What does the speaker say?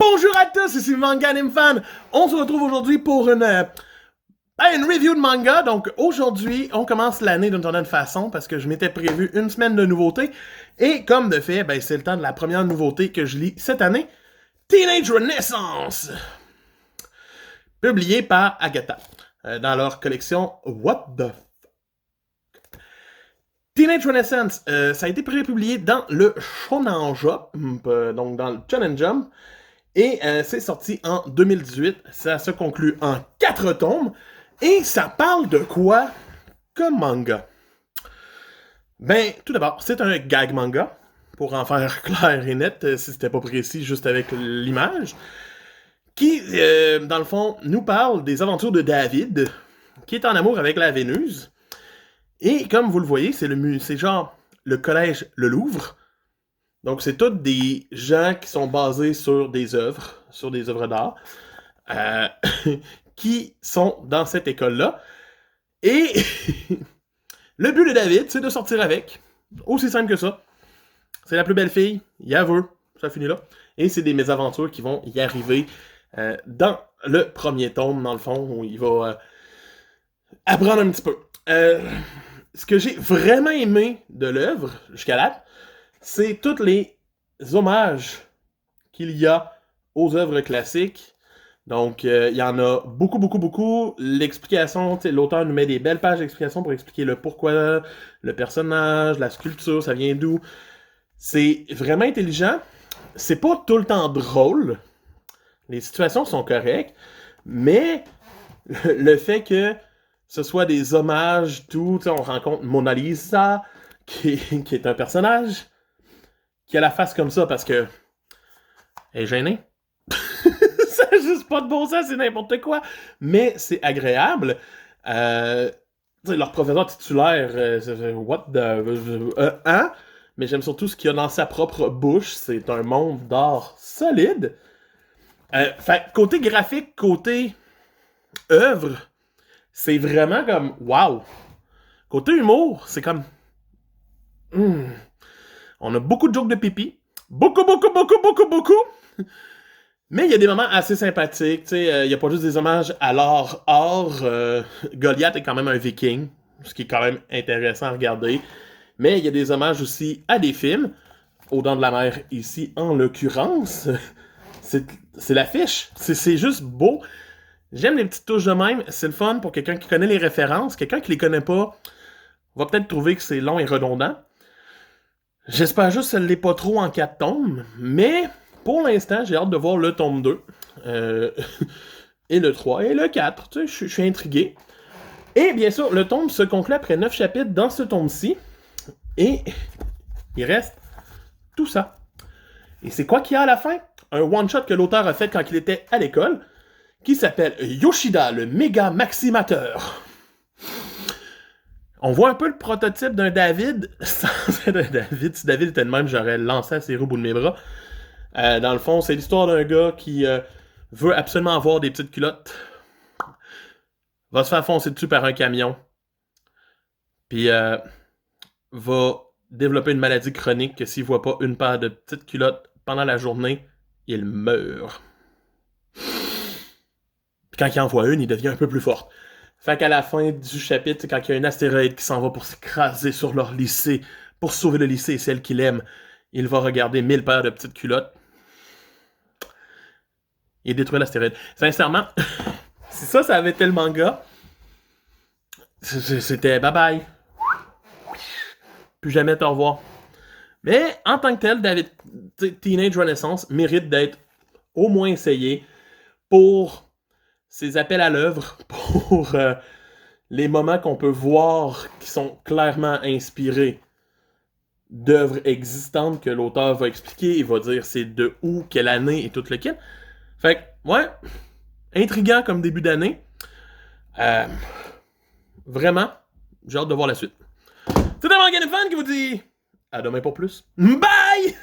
Bonjour à tous, ici Manga Anime Fan. On se retrouve aujourd'hui pour une review de manga. Donc aujourd'hui, on commence l'année d'une certaine façon parce que je m'étais prévu une semaine de nouveautés. Et comme de fait, c'est le temps de la première nouveauté que je lis cette année. Teenage Renaissance! Publié par Agatha dans leur collection What the F. Teenage Renaissance, ça a été prépublié dans le Shonen Jump, donc dans le Shonen Jump. Et c'est sorti en 2018. Ça se conclut en 4 tomes. Et ça parle de quoi comme manga? Tout d'abord, c'est un gag manga. Pour en faire clair et net, si c'était pas précis juste avec l'image. Qui, dans le fond, nous parle des aventures de David, qui est en amour avec la Vénus. Et comme vous le voyez, c'est genre le collège Le Louvre. Donc, c'est tous des gens qui sont basés sur des œuvres d'art, qui sont dans cette école-là. Et le but de David, c'est de sortir avec. Aussi simple que ça. C'est la plus belle fille, il la veut, ça finit là. Et c'est des mésaventures qui vont y arriver dans le premier tome, dans le fond, où il va apprendre un petit peu. Ce que j'ai vraiment aimé de l'œuvre, jusqu'à là, c'est tous les hommages qu'il y a aux œuvres classiques. Donc, il y en a beaucoup. L'explication, l'auteur nous met des belles pages d'explication pour expliquer le pourquoi, le personnage, la sculpture, ça vient d'où. C'est vraiment intelligent. C'est pas tout le temps drôle. Les situations sont correctes. Mais le fait que ce soit des hommages, tout, on rencontre Mona Lisa, qui est un personnage qui a la face comme ça parce que elle est gênée. Ça n'a juste pas de bon sens, c'est n'importe quoi. Mais c'est agréable. Leur professeur titulaire, what the... hein? Mais j'aime surtout ce qu'il y a dans sa propre bouche. C'est un monde d'art solide. Côté graphique, côté œuvre, c'est vraiment comme wow. Côté humour, c'est comme... On a beaucoup de jokes de pipi. Beaucoup. Mais il y a des moments assez sympathiques. Il n'y a pas juste des hommages à l'art. Goliath est quand même un viking, ce qui est quand même intéressant à regarder. Mais il y a des hommages aussi à des films. Aux Dents de la Mer, ici, en l'occurrence. C'est l'affiche. C'est juste beau. J'aime les petites touches de même. C'est le fun pour quelqu'un qui connaît les références. Quelqu'un qui les connaît pas va peut-être trouver que c'est long et redondant. J'espère juste que ça ne l'est pas trop en 4 tomes. Mais pour l'instant, j'ai hâte de voir le tome 2. Et le 3 et le 4. Je suis intrigué. Et bien sûr, le tome se conclut après 9 chapitres dans ce tome-ci. Et il reste tout ça. Et c'est quoi qu'il y a à la fin? Un one-shot que l'auteur a fait quand il était à l'école, qui s'appelle Yoshida, le méga maximateur. On voit un peu le prototype d'un David, sans être un David. Si David était de même, j'aurais lancé la série au bout de mes bras. Dans le fond, c'est l'histoire d'un gars qui veut absolument avoir des petites culottes. Va se faire foncer dessus par un camion. Puis va développer une maladie chronique que s'il voit pas une paire de petites culottes pendant la journée, il meurt. Puis quand il en voit une, il devient un peu plus fort. Fait qu'à la fin du chapitre, quand il y a un astéroïde qui s'en va pour s'écraser sur leur lycée, pour sauver le lycée et celle qu'il aime, il va regarder 1000 paires de petites culottes et détruire l'astéroïde. Sincèrement, si ça avait été le manga, c'était bye-bye. Plus jamais te revoir. Mais en tant que tel, David Teenage Renaissance mérite d'être au moins essayé pour ses appels à l'œuvre, pour les moments qu'on peut voir qui sont clairement inspirés d'œuvres existantes que l'auteur va expliquer. Il va dire c'est de où, quelle année et tout le kit. Fait que, ouais, intriguant comme début d'année. Vraiment, j'ai hâte de voir la suite. C'est un Manga Anime Fan qui vous dit à demain pour plus. Bye!